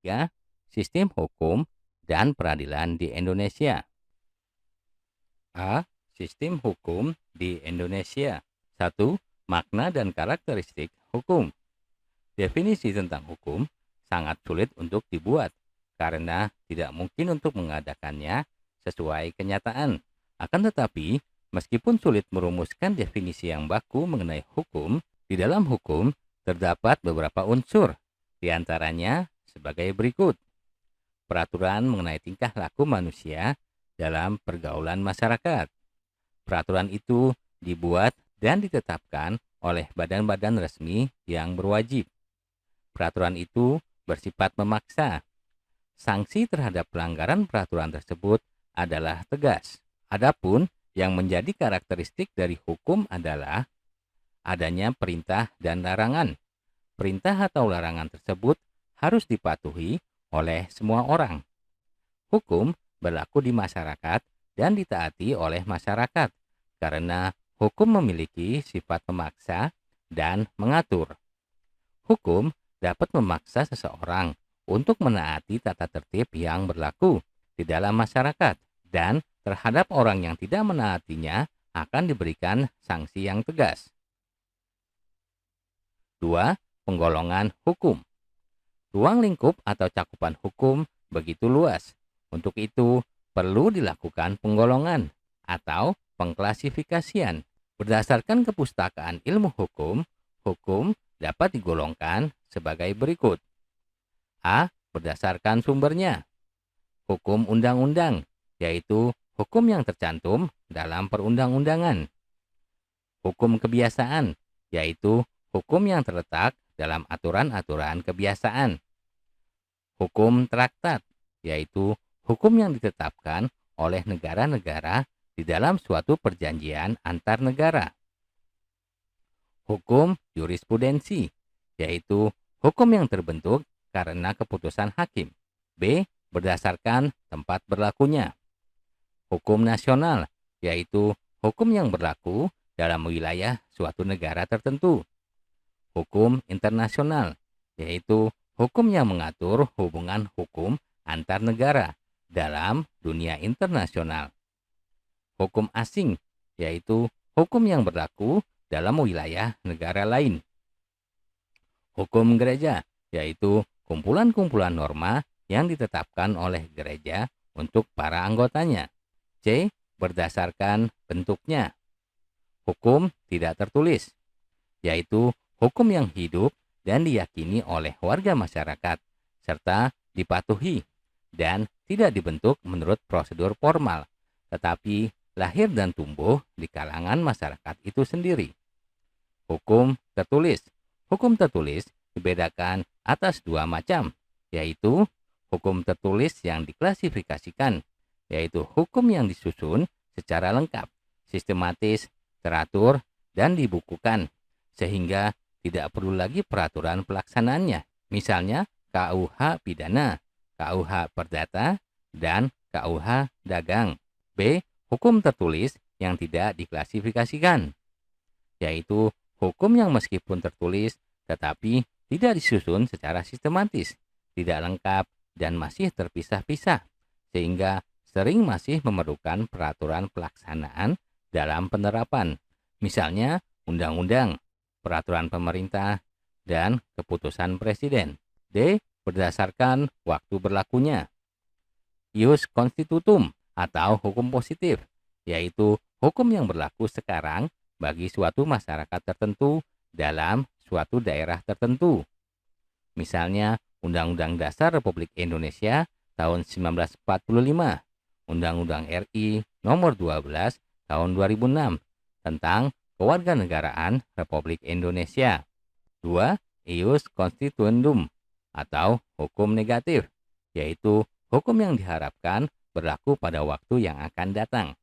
3. Sistem hukum dan peradilan di Indonesia. A. Sistem hukum di Indonesia. 1. Makna dan karakteristik hukum. Definisi tentang hukum sangat sulit untuk dibuat karena tidak mungkin untuk mengadakannya sesuai kenyataan. Akan tetapi, meskipun sulit merumuskan definisi yang baku mengenai hukum, di dalam hukum terdapat beberapa unsur, di antaranya sebagai berikut. Peraturan mengenai tingkah laku manusia dalam pergaulan masyarakat. Peraturan itu dibuat dan ditetapkan oleh badan-badan resmi yang berwajib. Peraturan itu bersifat memaksa. Sanksi terhadap pelanggaran peraturan tersebut adalah tegas. Adapun yang menjadi karakteristik dari hukum adalah adanya perintah dan larangan. Perintah atau larangan tersebut harus dipatuhi oleh semua orang. Hukum berlaku di masyarakat dan ditaati oleh masyarakat karena hukum memiliki sifat memaksa dan mengatur. Hukum dapat memaksa seseorang untuk menaati tata tertib yang berlaku di dalam masyarakat, dan terhadap orang yang tidak menaatinya akan diberikan sanksi yang tegas. 2. Penggolongan hukum. Ruang lingkup atau cakupan hukum begitu luas. Untuk itu, perlu dilakukan penggolongan atau pengklasifikasian. Berdasarkan kepustakaan ilmu hukum, hukum dapat digolongkan sebagai berikut. A. Berdasarkan sumbernya. Hukum undang-undang, yaitu hukum yang tercantum dalam perundang-undangan. Hukum kebiasaan, yaitu hukum yang terletak dalam aturan-aturan kebiasaan. Hukum traktat, yaitu hukum yang ditetapkan oleh negara-negara di dalam suatu perjanjian antar negara. Hukum jurisprudensi, yaitu hukum yang terbentuk karena keputusan hakim. B. Berdasarkan tempat berlakunya. Hukum nasional, yaitu hukum yang berlaku dalam wilayah suatu negara tertentu. Hukum internasional, yaitu hukum yang mengatur hubungan hukum antar negara dalam dunia internasional. Hukum asing, yaitu hukum yang berlaku dalam wilayah negara lain. Hukum gereja, yaitu kumpulan-kumpulan norma yang ditetapkan oleh gereja untuk para anggotanya. C. Berdasarkan bentuknya. Hukum tidak tertulis, yaitu hukum yang hidup dan diyakini oleh warga masyarakat, serta dipatuhi dan tidak dibentuk menurut prosedur formal, tetapi lahir dan tumbuh di kalangan masyarakat itu sendiri. Hukum tertulis. Hukum tertulis dibedakan atas dua macam, yaitu hukum tertulis yang diklasifikasikan, yaitu hukum yang disusun secara lengkap, sistematis, teratur, dan dibukukan, sehingga tidak perlu lagi peraturan pelaksanaannya, misalnya KUH pidana, KUH perdata, dan KUH dagang. B. Hukum tertulis yang tidak diklasifikasikan, yaitu hukum yang meskipun tertulis tetapi tidak disusun secara sistematis, tidak lengkap, dan masih terpisah-pisah, sehingga sering masih memerlukan peraturan pelaksanaan dalam penerapan, misalnya undang-undang, peraturan pemerintah, dan keputusan presiden. D. Berdasarkan waktu berlakunya. Ius constitutum atau hukum positif, yaitu hukum yang berlaku sekarang bagi suatu masyarakat tertentu dalam suatu daerah tertentu. Misalnya, Undang-Undang Dasar Republik Indonesia tahun 1945, Undang-Undang RI Nomor 12 tahun 2006 tentang Kewarganegaraan Republik Indonesia. 2. Ius constituendum atau hukum negatif, yaitu hukum yang diharapkan berlaku pada waktu yang akan datang.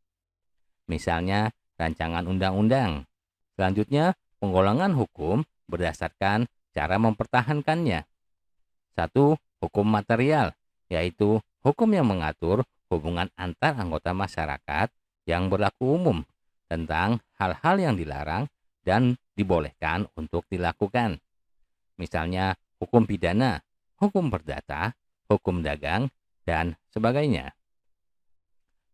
Misalnya, rancangan undang-undang. Selanjutnya, penggolongan hukum berdasarkan cara mempertahankannya. 1. Hukum material, yaitu hukum yang mengatur hubungan antar anggota masyarakat yang berlaku umum tentang hal-hal yang dilarang dan dibolehkan untuk dilakukan. Misalnya, hukum pidana, hukum perdata, hukum dagang, dan sebagainya.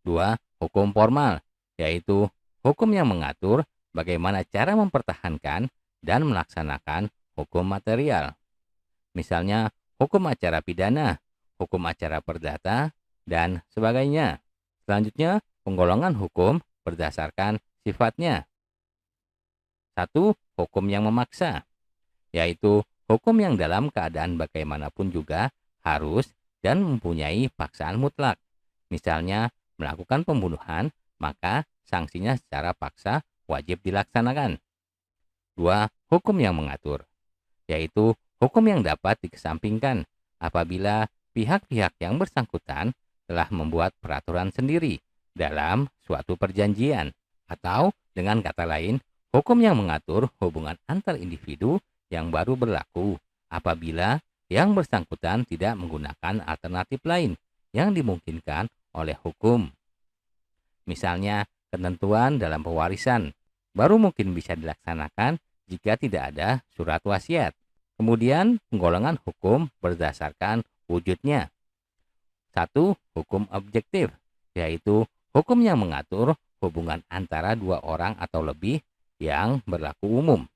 2. Hukum formal, yaitu hukum yang mengatur bagaimana cara mempertahankan dan melaksanakan hukum material. Misalnya, hukum acara pidana, hukum acara perdata, dan sebagainya. Selanjutnya, penggolongan hukum berdasarkan sifatnya. 1. Hukum yang memaksa, yaitu hukum yang dalam keadaan bagaimanapun juga harus dan mempunyai paksaan mutlak. Misalnya, melakukan pembunuhan, maka sanksinya secara paksa wajib dilaksanakan. 2. Hukum yang mengatur, yaitu hukum yang dapat dikesampingkan apabila pihak-pihak yang bersangkutan telah membuat peraturan sendiri dalam suatu perjanjian, atau dengan kata lain, hukum yang mengatur hubungan antar individu yang baru berlaku apabila yang bersangkutan tidak menggunakan alternatif lain yang dimungkinkan oleh hukum. Misalnya, ketentuan dalam pewarisan baru mungkin bisa dilaksanakan jika tidak ada surat wasiat. Kemudian, penggolongan hukum berdasarkan wujudnya. 1. Hukum objektif, yaitu hukum yang mengatur hubungan antara dua orang atau lebih yang berlaku umum.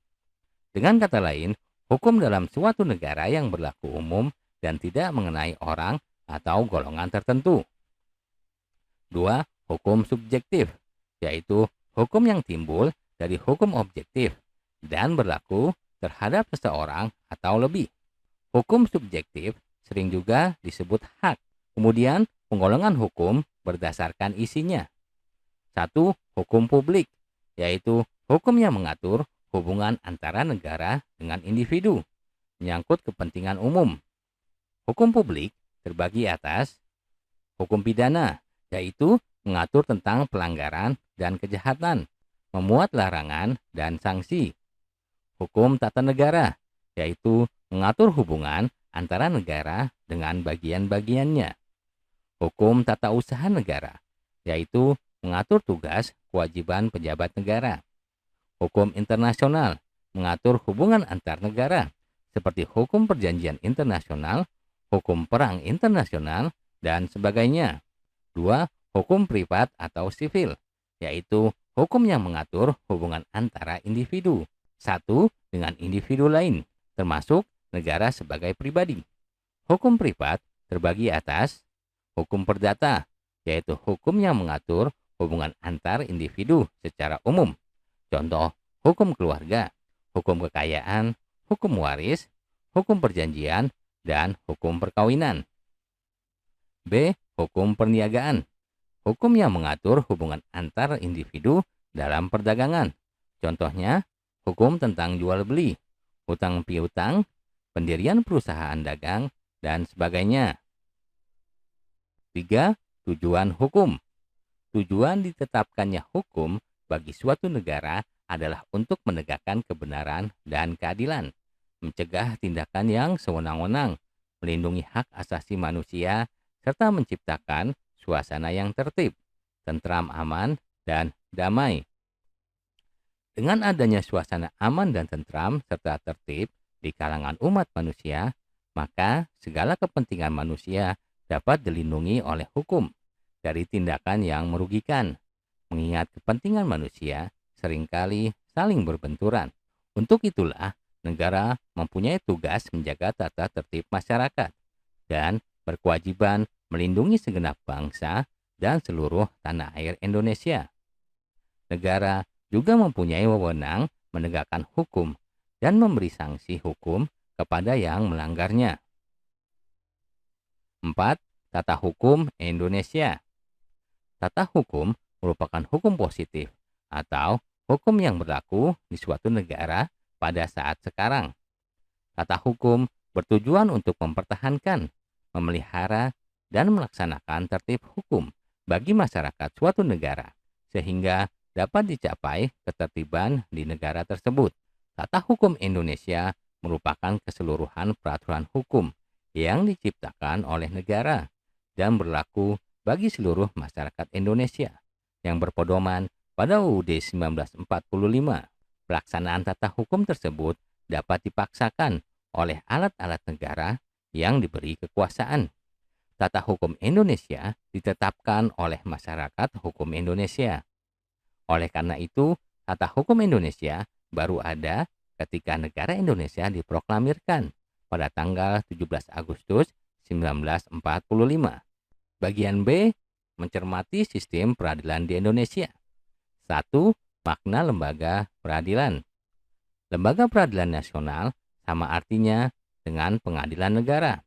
Dengan kata lain, hukum dalam suatu negara yang berlaku umum dan tidak mengenai orang atau golongan tertentu. 2. Hukum subjektif, yaitu hukum yang timbul dari hukum objektif dan berlaku terhadap seseorang atau lebih. Hukum subjektif sering juga disebut hak. Kemudian, penggolongan hukum berdasarkan isinya. 1. Hukum publik, yaitu hukum yang mengatur hubungan antara negara dengan individu, menyangkut kepentingan umum. Hukum publik terbagi atas hukum pidana, yaitu mengatur tentang pelanggaran dan kejahatan, memuat larangan dan sanksi. Hukum tata negara, yaitu mengatur hubungan antara negara dengan bagian-bagiannya. Hukum tata usaha negara, yaitu mengatur tugas kewajiban pejabat negara. Hukum internasional, mengatur hubungan antar negara, seperti hukum perjanjian internasional, hukum perang internasional, dan sebagainya. 2. Hukum privat atau sivil, yaitu hukum yang mengatur hubungan antara individu satu dengan individu lain, termasuk negara sebagai pribadi. Hukum privat terbagi atas hukum perdata, yaitu hukum yang mengatur hubungan antar individu secara umum. Contoh, hukum keluarga, hukum kekayaan, hukum waris, hukum perjanjian, dan hukum perkawinan. B. Hukum perniagaan, hukum yang mengatur hubungan antar individu dalam perdagangan. Contohnya, hukum tentang jual beli, hutang piutang, pendirian perusahaan dagang, dan sebagainya. 3. Tujuan hukum. Tujuan ditetapkannya hukum bagi suatu negara adalah untuk menegakkan kebenaran dan keadilan, mencegah tindakan yang sewenang-wenang, melindungi hak asasi manusia, serta menciptakan suasana yang tertib, tentram, aman, dan damai. Dengan adanya suasana aman dan tentram serta tertib di kalangan umat manusia, maka segala kepentingan manusia dapat dilindungi oleh hukum dari tindakan yang merugikan, mengingat kepentingan manusia seringkali saling berbenturan. Untuk itulah, negara mempunyai tugas menjaga tata tertib masyarakat dan berkewajiban melindungi segenap bangsa dan seluruh tanah air Indonesia. Negara juga mempunyai wewenang menegakkan hukum dan memberi sanksi hukum kepada yang melanggarnya. 4. Tata hukum Indonesia. Tata hukum merupakan hukum positif atau hukum yang berlaku di suatu negara pada saat sekarang. Tata hukum bertujuan untuk mempertahankan, memelihara, dan melaksanakan tertib hukum bagi masyarakat suatu negara, sehingga dapat dicapai ketertiban di negara tersebut. Tata hukum Indonesia merupakan keseluruhan peraturan hukum yang diciptakan oleh negara dan berlaku bagi seluruh masyarakat Indonesia yang berpedoman pada UUD 1945. Pelaksanaan tata hukum tersebut dapat dipaksakan oleh alat-alat negara yang diberi kekuasaan. tata hukum Indonesia ditetapkan oleh masyarakat hukum Indonesia. Oleh karena itu, tata hukum Indonesia baru ada ketika negara Indonesia diproklamirkan pada tanggal 17 Agustus 1945. Bagian B mencermati sistem peradilan di Indonesia. 1. Makna lembaga peradilan. Lembaga peradilan nasional sama artinya dengan pengadilan negara,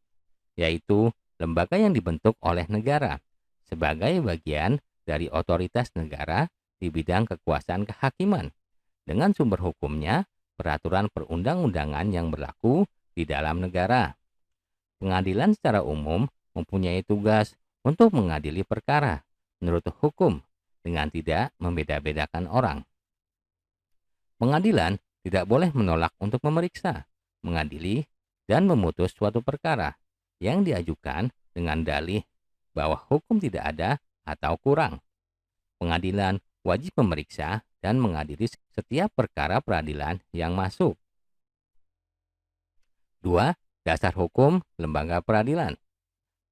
yaitu lembaga yang dibentuk oleh negara sebagai bagian dari otoritas negara di bidang kekuasaan kehakiman dengan sumber hukumnya peraturan perundang-undangan yang berlaku di dalam negara. Pengadilan secara umum mempunyai tugas untuk mengadili perkara menurut hukum dengan tidak membeda-bedakan orang. Pengadilan tidak boleh menolak untuk memeriksa, mengadili, dan memutus suatu perkara yang diajukan dengan dalih bahwa hukum tidak ada atau kurang. Pengadilan wajib memeriksa dan mengadili setiap perkara peradilan yang masuk. 2. Dasar hukum lembaga peradilan.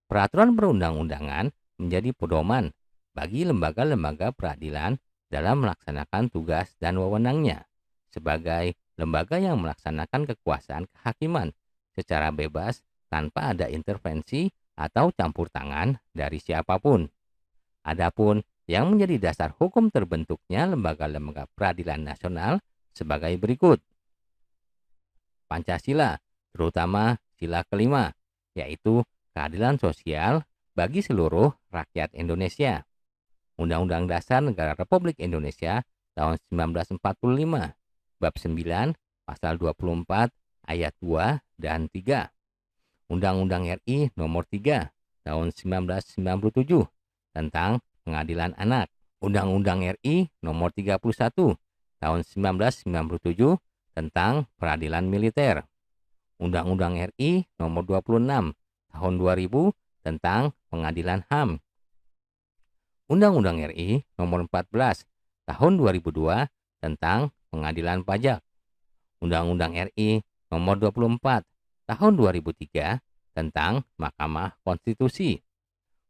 Peraturan perundang-undangan menjadi pedoman bagi lembaga-lembaga peradilan dalam melaksanakan tugas dan wewenangnya sebagai lembaga yang melaksanakan kekuasaan kehakiman secara bebas tanpa ada intervensi atau campur tangan dari siapapun. Adapun yang menjadi dasar hukum terbentuknya lembaga-lembaga peradilan nasional sebagai berikut. Pancasila, terutama sila kelima, yaitu keadilan sosial bagi seluruh rakyat Indonesia. Undang-Undang Dasar Negara Republik Indonesia tahun 1945, Bab 9, Pasal 24, Ayat 2 dan 3. Undang-Undang RI Nomor 3 tahun 1997 tentang Pengadilan Anak. Undang-Undang RI Nomor 31 tahun 1997 tentang Peradilan Militer. Undang-Undang RI Nomor 26 tahun 2000 tentang Pengadilan HAM. Undang-Undang RI Nomor 14 tahun 2002 tentang Pengadilan Pajak. Undang-Undang RI Nomor 24 tahun 2003 tentang Mahkamah Konstitusi.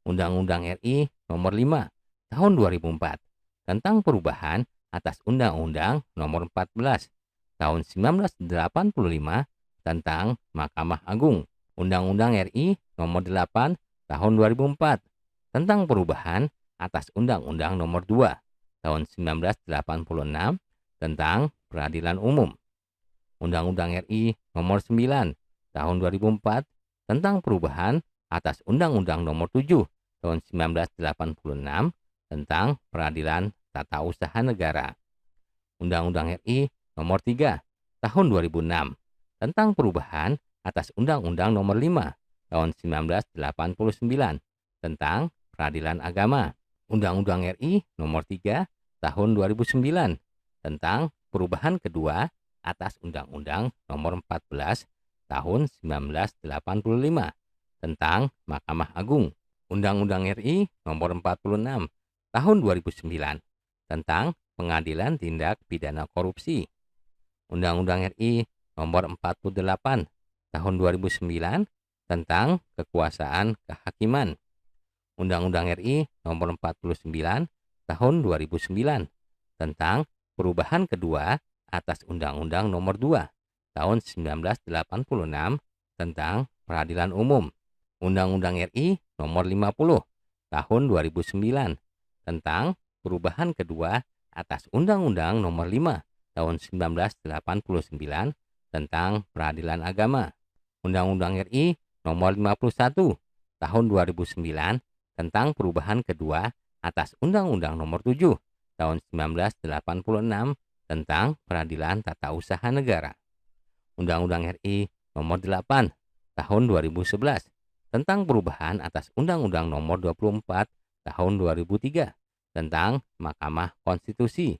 Undang-Undang RI Nomor 5 tahun 2004 tentang perubahan atas Undang-Undang Nomor 14 tahun 1985 tentang Mahkamah Agung. Undang-Undang RI Nomor 8 tahun 2004 tentang perubahan atas Undang-Undang Nomor 2 tahun 1986 tentang Peradilan Umum. Undang-Undang RI Nomor 9 tahun 2004 tentang perubahan atas Undang-Undang Nomor 7 tahun 1986 tentang Peradilan Tata Usaha Negara. Undang-Undang RI Nomor 3 tahun 2006 tentang perubahan atas Undang-Undang Nomor 5 tahun 1989 tentang Peradilan Agama. Undang-Undang RI Nomor 3 tahun 2009 tentang perubahan kedua atas Undang-Undang Nomor 14 tahun 1985 tentang Mahkamah Agung. Undang-Undang RI Nomor 46 tahun 2009 tentang Pengadilan Tindak Pidana Korupsi. Undang-Undang RI Nomor 48 tahun 2009 tentang Kekuasaan Kehakiman. Undang-Undang RI Nomor 49 tahun 2009 tentang perubahan kedua atas Undang-Undang Nomor 2 tahun 1986 tentang Peradilan Umum. Undang-Undang RI Nomor 50 tahun 2009 tentang perubahan kedua atas Undang-Undang Nomor 5 tahun 1989 tentang Peradilan Agama. Undang-Undang RI Nomor 51 tahun 2009 tentang perubahan kedua atas Undang-Undang Nomor 7 tahun 1986 tentang Peradilan Tata Usaha Negara. Undang-Undang RI Nomor 8 tahun 2011 tentang perubahan atas Undang-Undang Nomor 24 tahun 2003 tentang Mahkamah Konstitusi.